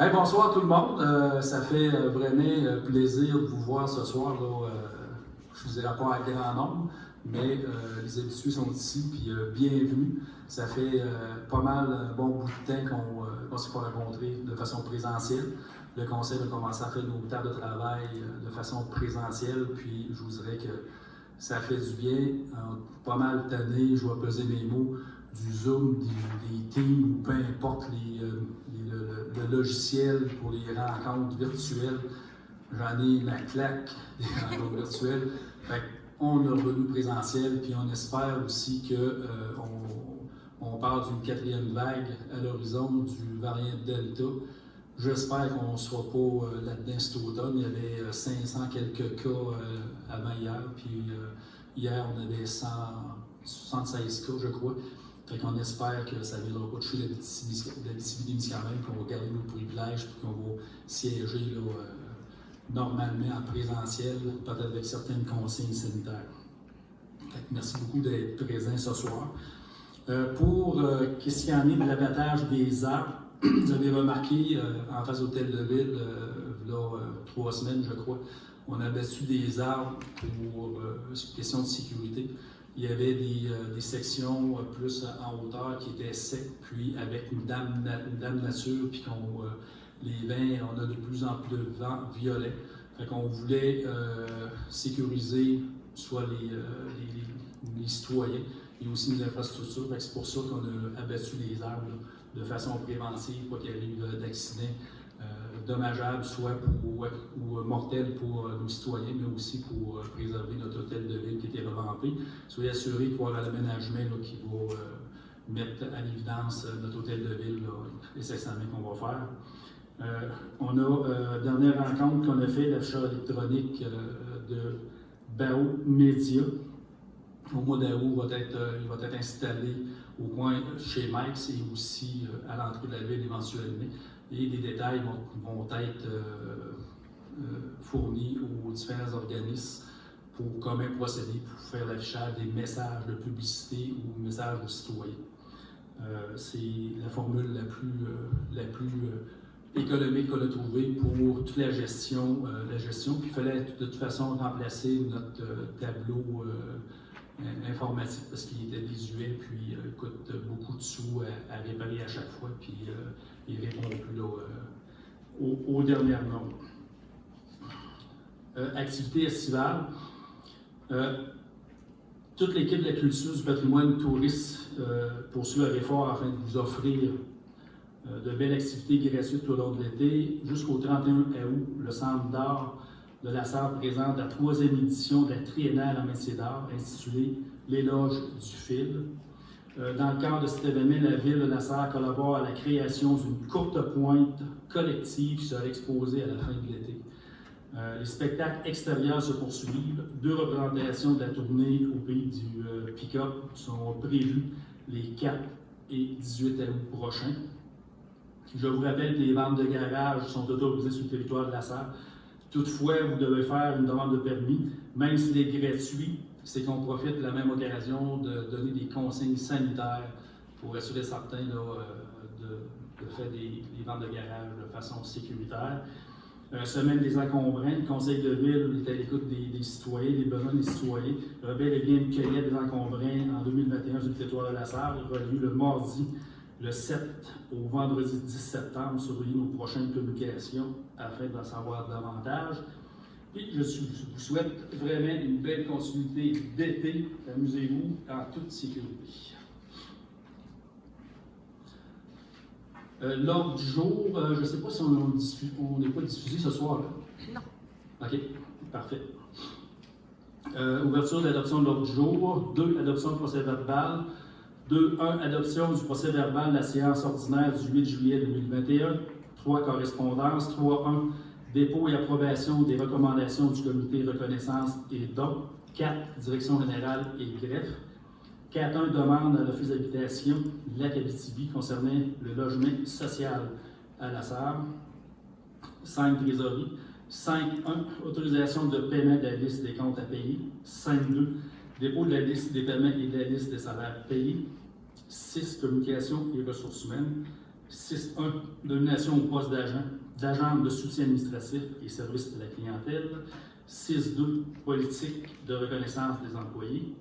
Hey, bonsoir tout le monde. Ça fait vraiment plaisir de vous voir ce soir. Là, je ne vous dirai pas à grand nombre, mais les habitués sont ici, puis bienvenue. Ça fait pas mal un bon bout de temps qu'on ne s'est pas rencontrés de façon présentielle. Le conseil a commencé à faire nos tables de travail de façon présentielle, puis je vous dirais que ça fait du bien. Pas mal d'années, je vais peser mes mots, du Zoom, des Teams, ou peu importe le logiciel pour les rencontres virtuelles. J'en ai la claque des rencontres virtuelles. Fait on est revenu présentiel, puis on espère aussi qu'on parle d'une quatrième vague à l'horizon du variant Delta. J'espère qu'on ne sera pas là-dedans cet automne. Il y avait 500 quelques cas avant hier, puis hier on avait 176 cas, je crois. Fait qu'on espère que ça ne viendra pas toucher l'Abitibi-Témiscamingue, qu'on va garder nos privilèges, puis qu'on va siéger là, normalement en présentiel, peut-être avec certaines consignes sanitaires. Fait que merci beaucoup d'être présent ce soir. Pour qu'est-ce qu'il y en est de l'abattage des arbres, vous avez remarqué en face d'Hôtel de Ville, là, 3 semaines, je crois, on a abattu des arbres pour question de sécurité. Il y avait des sections plus en hauteur qui étaient secs, puis avec une dame nature, puis les vents, on a de plus en plus de vents violets. Fait qu'on voulait sécuriser soit les citoyens et aussi les infrastructures. Fait que c'est pour ça qu'on a abattu les arbres là, de façon préventive, pas qu'il arrive d'accidents dommageables, soit ou mortels pour nos citoyens, mais aussi pour préserver notre hôtel de ville qui était revampé. Soyez assurés qu'il va y avoir l'aménagement qui va mettre à l'évidence notre hôtel de ville, essentiellement qu'on va faire. On a, dernière rencontre qu'on a fait, l'afficheur électronique de BAO Média. Au mois d'août, il va être installé au coin chez Mike's et aussi à l'entrée de la ville éventuellement. Et les détails vont être fournis aux différents organismes pour comment procéder pour faire l'affichage des messages de publicité ou messages aux citoyens. C'est la formule la plus économique qu'on a trouvée pour toute la gestion. Puis il fallait de toute façon remplacer notre tableau informatique parce qu'il était visuel, puis coûte beaucoup de sous à réparer à chaque fois, puis il ne répond plus aux dernières normes. Activité estivale. Toute l'équipe de la culture, du patrimoine, du tourisme poursuit leur effort afin de vous offrir de belles activités gratuites tout au long de l'été. Jusqu'au 31 août, le Centre d'art de la Sarre présente la 3e édition de la triennale en métier d'art intitulée L'éloge du fil. Dans le cadre de cet événement, la ville de la Sarre collabore à la création d'une courte pointe collective qui sera exposée à la fin de l'été. Les spectacles extérieurs se poursuivent. 2 représentations de la tournée au pays du pick-up sont prévues les 4 et 18 août prochains. Je vous rappelle que les ventes de garage sont autorisées sur le territoire de la Sarre. Toutefois, vous devez faire une demande de permis, même s'il est gratuit, c'est qu'on profite de la même occasion de donner des consignes sanitaires pour assurer certains de faire des ventes de garage de façon sécuritaire. Semaine des encombrants, le conseil de ville est à l'écoute des citoyens, des besoins des citoyens. Rebelle et bien une cueillette des encombrants en 2021 sur le territoire de la Sarre. Il aura lieu le mardi le 7 au vendredi 10 septembre. Surveillez nos prochaines communications afin d'en savoir davantage. Et je vous souhaite vraiment une belle continuité d'été. Amusez-vous en toute sécurité. L'ordre du jour, je ne sais pas si on n'est pas diffusé ce soir-là. Non. OK, parfait. Ouverture de l'adoption de l'ordre du jour. 2, adoption du procès-verbal. 2.1, adoption du procès-verbal de la séance ordinaire du 8 juillet 2021. 3, correspondance. 3.1, dépôt et approbation des recommandations du comité reconnaissance et dons. 4, direction générale et greffe. 4.1, demande à l'Office d'habitation Lac-Abitibi concernant le logement social à la Sarre. 5, trésorerie. 5.1, autorisation de paiement de la liste des comptes à payer. 5.2, dépôt de la liste des paiements et de la liste des salaires payés. 6, communication et ressources humaines. 6.1, nomination au poste d'agent de soutien administratif et service de la clientèle. 6.2, politique de reconnaissance des employés.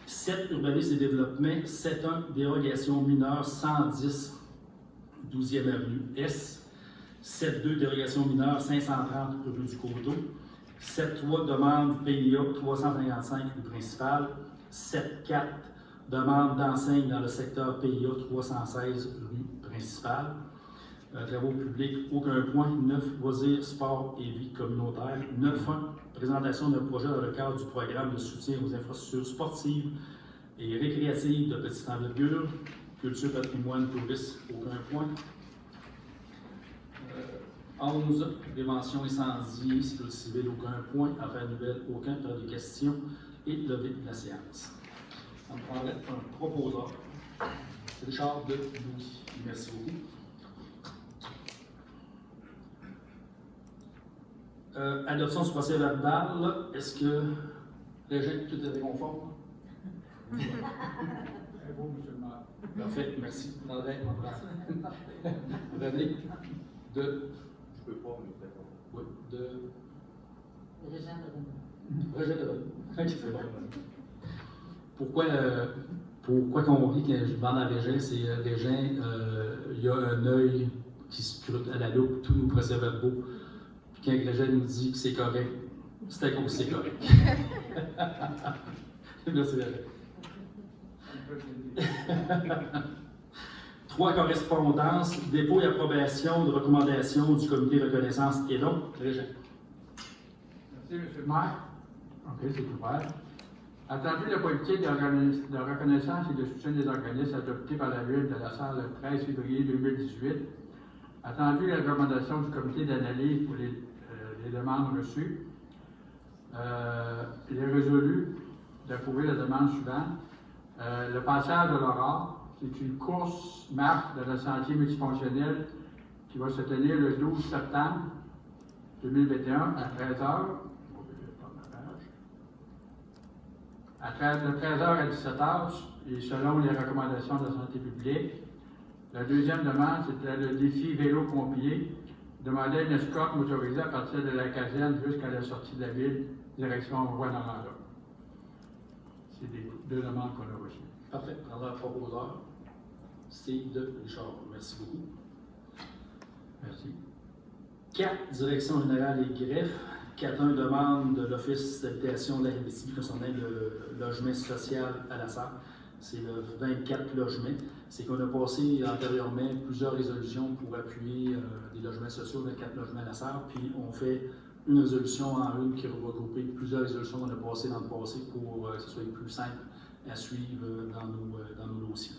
7, urbanisme et développement. 7.1, dérogation mineure 110, 12e avenue S. 7.2, dérogation mineure 530, rue du Coteau. 7.3, demande PIA 355, rue principale. 7.4, demande d'enseigne dans le secteur PIA 316, rue principale. Travaux publics, aucun point. 9, loisirs, sport et vie communautaire. 9.1, présentation d'un projet dans le cadre du programme de soutien aux infrastructures sportives et récréatives de petite envergure. Culture, patrimoine, tourisme, aucun point. 11, prévention incendie, sécurité civile, aucun point. Affaires nouvelles, aucun. Période de questions et levée de la séance. On prendrait un proposeur. Richard de Louis. Merci beaucoup. Adoption du procès verbal. Est-ce que Régent, tout est conforme? Très beau, monsieur le maire. Parfait, merci. André, René, de. Je peux pas, mais peut-être. Oui, de. Régent de René. Régent de René. Ok, c'est bon. Pourquoi qu'on dit que je demande à Régent, c'est Régent, il y a un œil qui scrute à la loupe tous nos procès-verbaux. Puis quand Régent nous dit que c'est correct, c'est à cause que c'est correct. Merci Régent. 3 correspondances, dépôt et approbation de recommandations du comité de reconnaissance et donc, Régent. Merci, monsieur le maire. OK, c'est ouvert. Attendu la politique de reconnaissance et de soutien des organismes adoptée par la Ville de la Sarre le 13 février 2018, attendu la recommandation du comité d'analyse pour les demandes reçues, il est résolu d'approuver la demande suivante. Le passage de l'Aurore, c'est une course-marche de la sentier multifonctionnel qui va se tenir le 12 septembre 2021 à 13h. De 13h à 17h, et selon les recommandations de la santé publique. La deuxième demande, c'était le défi vélo-pompier. Demandait une escorte motorisée à partir de la caserne jusqu'à la sortie de la ville, direction Roi-Noranda. C'est les 2 demandes qu'on a reçues. Parfait. Prendra un proposeur. Steve de Richard. Merci beaucoup. Merci. 4, direction générale et greffe. 4.1, demande de l'Office d'habitation de la RDC concernant le logement social à la Sarre. C'est le 24 logements. C'est qu'on a passé antérieurement plusieurs résolutions pour appuyer des logements sociaux, 24 logements à la Sarre, puis on fait une résolution en une qui va regrouper plusieurs résolutions qu'on a passées dans le passé pour que ce soit plus simple à suivre dans nos dossiers.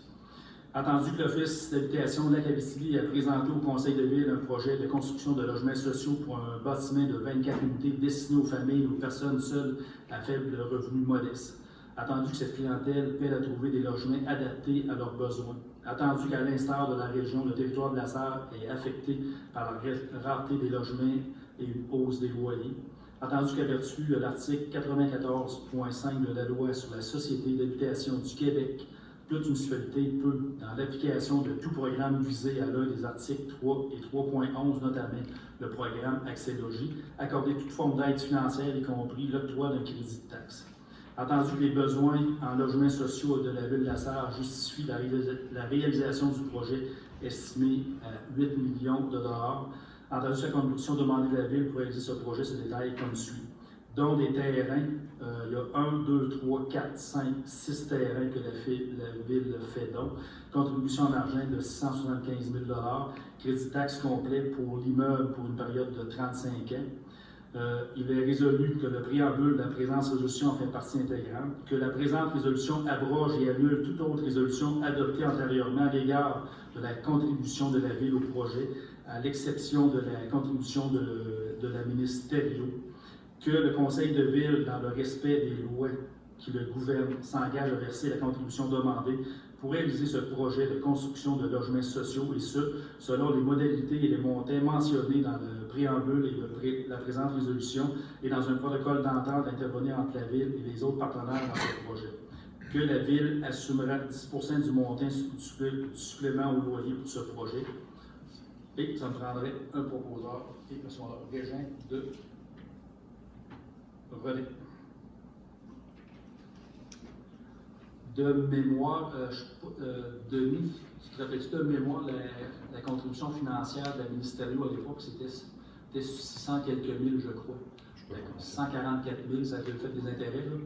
Attendu que l'Office d'habitation de la Abitibi a présenté au Conseil de ville un projet de construction de logements sociaux pour un bâtiment de 24 unités destiné aux familles et aux personnes seules à faible revenu modeste. Attendu que cette clientèle peine à trouver des logements adaptés à leurs besoins. Attendu qu'à l'instar de la région, le territoire de la Sarre est affecté par la rareté des logements et une hausse des loyers. Attendu qu'à vertu de l'article 94.5 de la loi sur la Société d'habitation du Québec, toute municipalité peut, dans l'application de tout programme visé à l'un des articles 3 et 3.11 notamment, le programme Accès Logis, accorder toute forme d'aide financière, y compris l'octroi d'un crédit de taxe. Attendu que les besoins en logements sociaux de la Ville de la Sarre justifient la réalisation du projet estimé à 8 millions de dollars, entendu que la contribution demandée de la Ville pour réaliser ce projet se détaille comme suit. Dont des terrains, il y a 1, 2, 3, 4, 5, 6 terrains que la Ville fait don. Contribution en argent de 675 000 crédit de taxe complet pour l'immeuble pour une période de 35 ans. Il est résolu que le préambule de la présente résolution en fait partie intégrante, que la présente résolution abroge et annule toute autre résolution adoptée antérieurement à l'égard de la contribution de la Ville au projet, à l'exception de la contribution de la ministre Thériault, que le Conseil de Ville, dans le respect des lois qui le gouverne s'engage à verser la contribution demandée pour réaliser ce projet de construction de logements sociaux, et ce, selon les modalités et les montants mentionnés dans le préambule et la présente résolution et dans un protocole d'entente intervenu entre la Ville et les autres partenaires dans ce projet. Que la Ville assumera 10 % du montant du supplément au loyer pour ce projet. Et ça me prendrait un proposeur et M. Régin de René. De mémoire, Denis, tu te rappelles-tu de mémoire la contribution financière de la Ministério à l'époque, c'était 600 quelques mille, je crois. 144 000, ça a été le fait des intérêts. Là.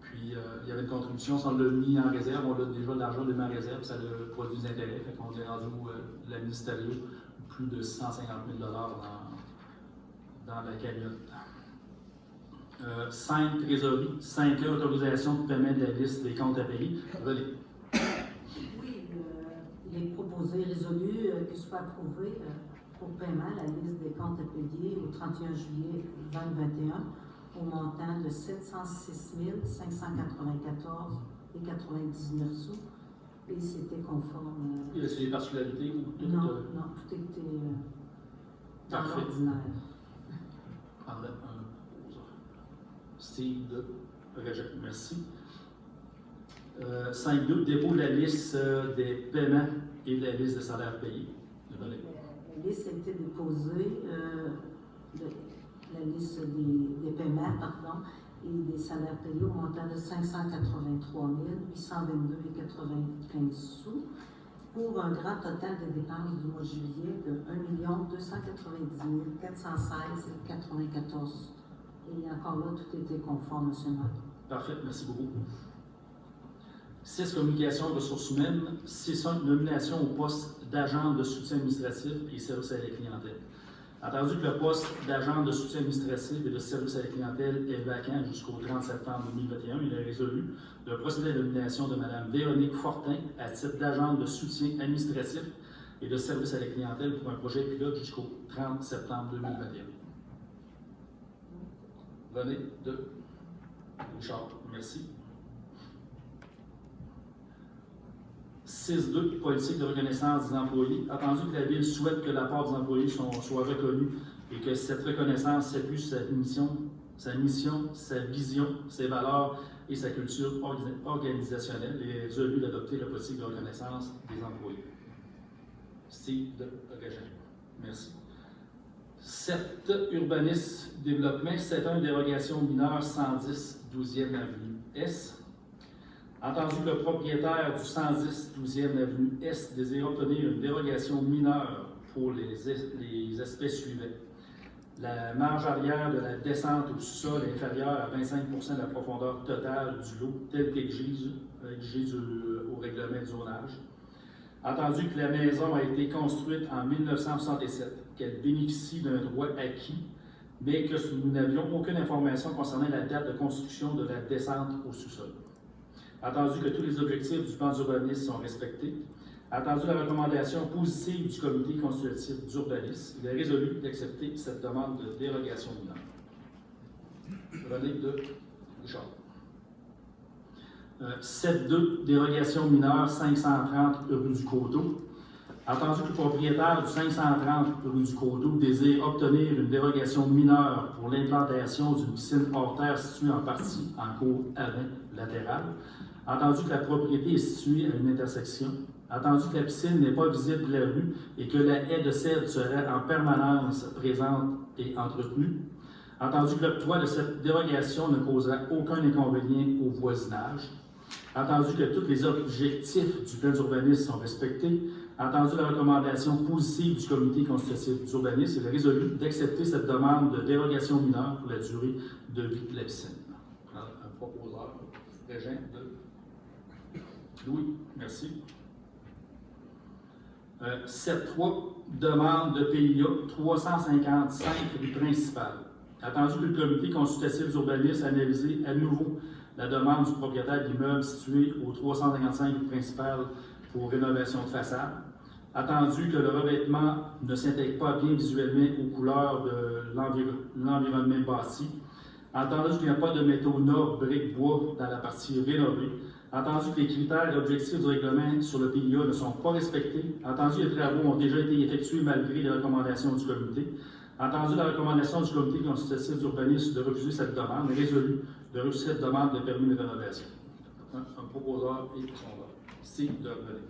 Puis il y avait une contribution, ça on l'a mis en réserve, on a déjà l'argent mis en réserve, ça a produit des intérêts. Fait qu'on est rendu de la Ministério plus de 150 000 $ dans la cagnotte. 5 trésorerie, 5 autorisations de paiement de la liste des comptes à payer. René. Oui, il est proposé, résolu, que soit approuvé pour paiement la liste des comptes à payer au 31 juillet 2021 au montant de 706 594 et 99 sous. Et c'était conforme. Il y a des particularités ou tout? Non, tout était dans Parfait. l'ordinaire. Prendrait un Steve de Régent. Merci. 5.2, dépôt de la liste des paiements et de la liste des salaires payés. La liste a été déposée, la liste des paiements, pardon, et des salaires payés au montant de 583 822,95 sous pour un grand total de dépenses du mois de juillet de 1 290 416,94. Et encore là, tout était conforme, M. le maire. Parfait, merci beaucoup. 6, communication ressources humaines. 6.1, nomination au poste d'agent de soutien administratif et service à la clientèle. Entendu que le poste d'agent de soutien administratif et de service à la clientèle est vacant jusqu'au 30 septembre 2021, il est résolu de procéder à la nomination de Mme Véronique Fortin à titre d'agente de soutien administratif et de service à la clientèle pour un projet pilote jusqu'au 30 septembre 2021. René de Richard, merci. 6.2, politique de reconnaissance des employés. Attendu que la Ville souhaite que la part des employés soit reconnue et que cette reconnaissance s'appuie sur sa mission, sa vision, ses valeurs et sa culture organisationnelle, il est résolu d'adopter la politique de reconnaissance des employés. Steve de Régent, merci. 7, urbanisme, développement, 7.1, dérogation mineure 110, 12e avenue Est. Entendu que le propriétaire du 110, 12e avenue Est désire obtenir une dérogation mineure pour les aspects suivants. La marge arrière de la descente au sous-sol est inférieure à 25 % de la profondeur totale du lot, tel qu'exigé au règlement de zonage. Entendu que la maison a été construite en 1967, qu'elle bénéficie d'un droit acquis, mais que nous n'avions aucune information concernant la date de construction de la descente au sous-sol. Attendu que tous les objectifs du plan d'urbanisme sont respectés, attendu la recommandation positive du comité consultatif d'urbanisme, il est résolu d'accepter cette demande de dérogation mineure. René de Richard. 7.2, dérogation mineure 530 rue du Coteau. Attendu que le propriétaire du 530 rue du Coteau désire obtenir une dérogation mineure pour l'implantation d'une piscine hors terre située en partie en cour avant latérale. Attendu que la propriété est située à une intersection. Attendu que la piscine n'est pas visible de la rue et que la haie de cèdre serait en permanence présente et entretenue. Attendu que l'octroi de cette dérogation ne causera aucun inconvénient au voisinage. Attendu que tous les objectifs du plan d'urbanisme sont respectés. Attendu la recommandation positive du comité consultatif d'urbanisme, il est résolu d'accepter cette demande de dérogation mineure pour la durée de vie de la piscine. Un proposeur, Régent de Louis, merci. 7.3, demande de PIA 355 rue principale. Attendu que le comité consultatif d'urbanisme a analysé à nouveau la demande du propriétaire de l'immeuble situé au 355 rue principale pour rénovation de façade. Attendu que le revêtement ne s'intègre pas bien visuellement aux couleurs de l'environnement bâti. Entendu qu'il n'y a pas de métaux nobles, briques, bois dans la partie rénovée. Entendu que les critères et objectifs du règlement sur le PIA ne sont pas respectés. Entendu que les travaux ont déjà été effectués malgré les recommandations du comité. Entendu la recommandation du comité consultatif d'urbanisme de refuser cette demande, résolu de refuser cette demande de permis de rénovation. Un proposeur et son vote. Steve de revenir.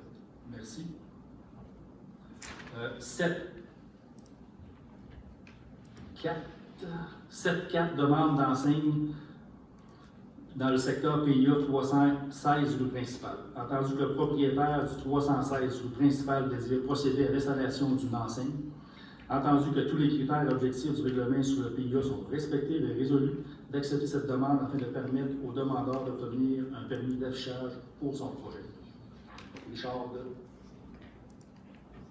Merci. 7.4 demandes d'enseigne dans le secteur PIA 316 rue principale. Entendu que le propriétaire du 316 rue principale désire procéder à l'installation d'une enseigne. Entendu que tous les critères et objectifs du règlement sur le PIA sont respectés, il est résolu d'accepter cette demande afin de permettre au demandeur d'obtenir un permis d'affichage pour son projet. Richard de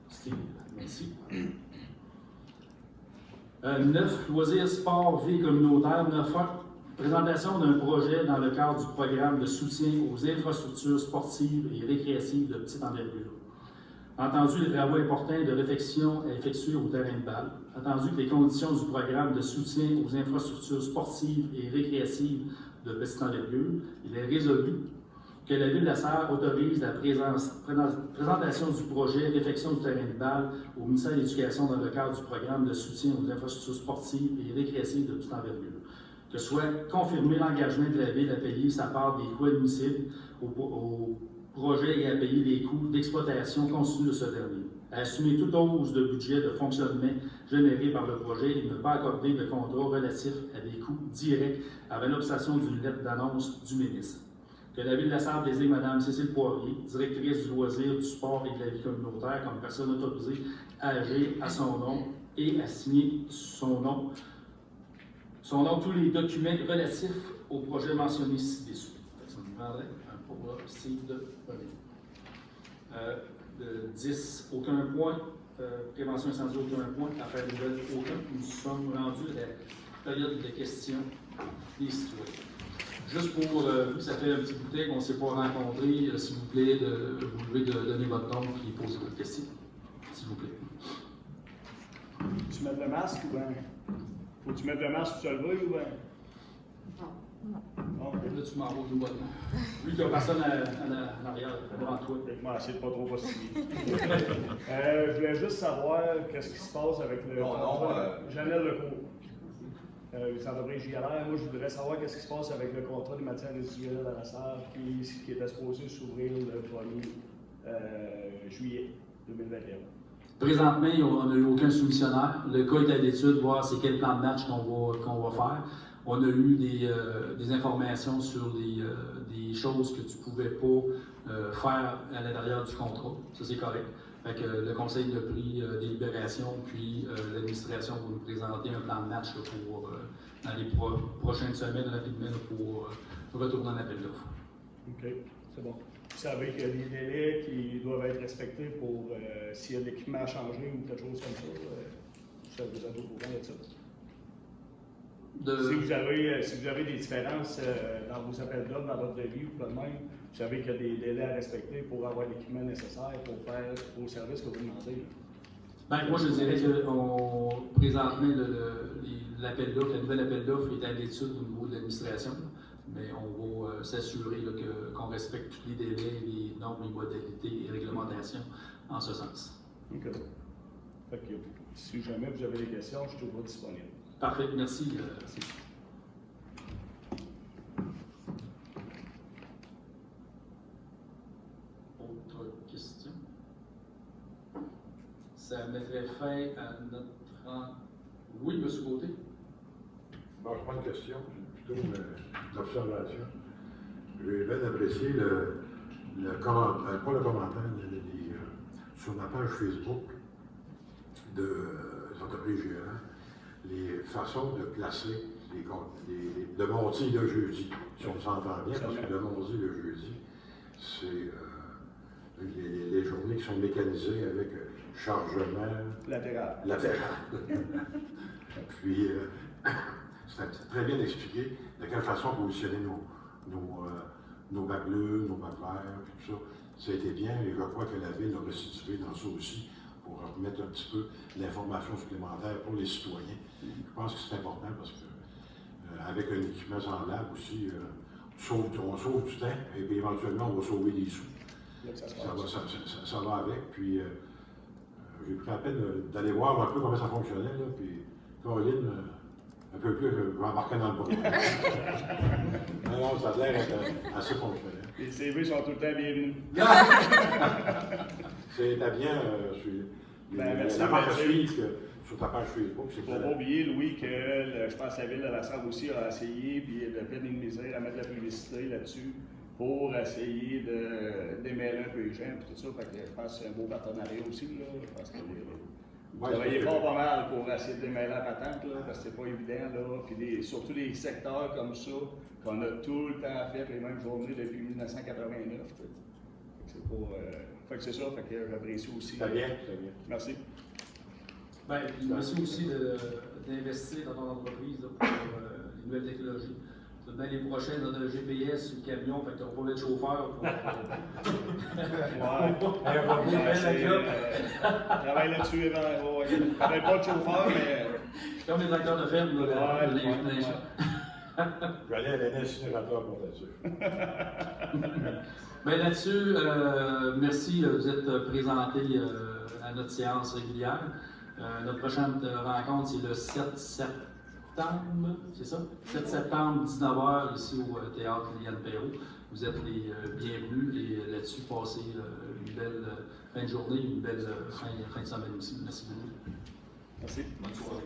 Steve, merci. 9. Loisirs, sport, vie communautaire. 9.1. Présentation d'un projet dans le cadre du programme de soutien aux infrastructures sportives et récréatives de petite envergure. Entendu les travaux importants de réfection à effectuer au terrain de balle. Entendu que les conditions du programme de soutien aux infrastructures sportives et récréatives de petite envergure, il est résolu que la Ville de la Sarre autorise la présentation du projet réfection du terrain de balle au ministère de l'Éducation dans le cadre du programme de soutien aux infrastructures sportives et récréatives de petite envergure. Que soit confirmé l'engagement de la Ville à payer sa part des coûts admissibles au projet et à payer les coûts d'exploitation continue de ce dernier. À assumer toute hausse de budget de fonctionnement généré par le projet et ne pas accorder de contrat relatif à des coûts directs avant l'obstation d'une lettre d'annonce du ministre. Que la Ville de la Sarre désigne Mme Cécile Poirier, directrice du loisir, du sport et de la vie communautaire, comme personne autorisée à agir à son nom et à signer son nom tous les documents relatifs au projet mentionné ci-dessous. Ça nous prendrait un procès de de 10, aucun point. Prévention incendie, aucun point. Affaires nouvelles, aucun. Nous sommes rendus à la période de questions des citoyens. Juste pour vous, ça fait un petit bout de temps qu'on ne s'est pas rencontrés, s'il vous plaît, vous devez donner votre nom et poser votre question. S'il vous plaît. Tu mets le masque ou bien? Faut-tu mettre le masque pour se lever ou bien? Non. Là, tu m'envoies le bas. Lui, il n'y a personne en arrière, devant toi. Moi, essayer de pas trop postuler. Je voulais juste savoir qu'est-ce qui se passe avec le. Janelle Lecourt. Les entreprises JLR. Moi, je voudrais savoir qu'est-ce qui se passe avec le contrat des matières résiduelles à la Sarre qui était supposé s'ouvrir le 1er juillet 2021. Présentement, on n'a eu aucun soumissionnaire. Le cas est à l'étude, voir c'est quel plan de match qu'on va faire. On a eu des informations sur des choses que tu ne pouvais pas faire à l'intérieur du contrat. Ça, c'est correct. Fait que le conseil a pris délibération, puis l'administration va nous présenter un plan de match là, pour, dans les prochaines semaines, rapidement, là, pour retourner en appel d'offres. OK, c'est bon. Vous savez qu'il y a des délais qui doivent être respectés pour s'il y a de l'équipement à changer ou quelque chose comme ça. Vous êtes au courant de ça? Si vous avez des différences dans vos appels d'offres, dans votre devis ou pas de même, vous savez qu'il y a des délais à respecter pour avoir l'équipement nécessaire pour faire vos services que vous demandez. Ben, moi, je dirais que présentement, l'appel d'offres, la nouvelle appel d'offres est à l'étude au niveau de l'administration, mais on va s'assurer qu'on respecte tous les délais, les normes, les modalités et réglementations en ce sens. OK. Fait que, si jamais vous avez des questions, je suis toujours disponible. Parfait, merci. Autre question? Ça mettrait fin à notre... Oui, M. Côté? Bon, je prends une question, plutôt une observation. J'ai bien apprécié le commentaire, pas le commentaire, sur ma page Facebook des entreprises géantes, les façons de placer le mardi et le jeudi, si on s'entend bien, parce que le mardi et le jeudi, c'est les journées qui sont mécanisées avec chargement latéral. Puis, c'est très bien expliqué de quelle façon positionner nos bacs bleus, nos bacs verts, tout ça. Ça a été bien et je crois que la Ville a restitué dans ça aussi pour remettre un petit peu l'information supplémentaire pour les citoyens. Je pense que c'est important parce que avec un équipement semblable aussi, on sauve du temps et puis éventuellement on va sauver des sous. Ça va avec. Puis j'ai pris la peine d'aller voir un peu comment ça fonctionnait. Là, puis Caroline, un peu plus, je vais embarquer dans le bras. Non, ça a l'air assez fonctionnel. Les CV sont tout le temps bienvenus. C'était bien merci, la marque à merci. suivre sur ta page Facebook. Il ne faut pas oublier, Louis, que je pense que la ville de La Sarre aussi a essayé, puis de peine et de misère à mettre la publicité là-dessus pour essayer de démêler un peu les gens, puis tout ça. Fait que je pense que c'est un beau partenariat aussi. Là. Je pense que vous travaillez fort pas mal pour essayer de démêler la patente, là, parce que c'est pas évident. Là. Puis surtout des secteurs comme ça, qu'on a tout le temps fait les mêmes journées depuis 1989. C'est pas. Fait que c'est ça, fait que j'apprécie aussi. Très bien, très bien. Merci. Bien, merci aussi d'investir dans ton entreprise là, pour les nouvelles technologies. Dans les prochaines, on a un GPS sur le camion, fait que tu n'auras pas besoin de chauffeur pour. Travaille là-dessus, peut-être pas de chauffeur, mais. Comme les acteurs de ferme, là, Je vais aller à l'incinérateur pour là-dessus. Bien là-dessus, merci de vous être présenté à notre séance régulière. Notre prochaine rencontre, c'est le 7 septembre, c'est ça? 7 septembre, 19h, ici au Théâtre Liliane Perrault. Vous êtes les bienvenus et là-dessus, passez une belle fin de journée, une belle fin de semaine aussi. Merci beaucoup. Merci. Bonne soirée.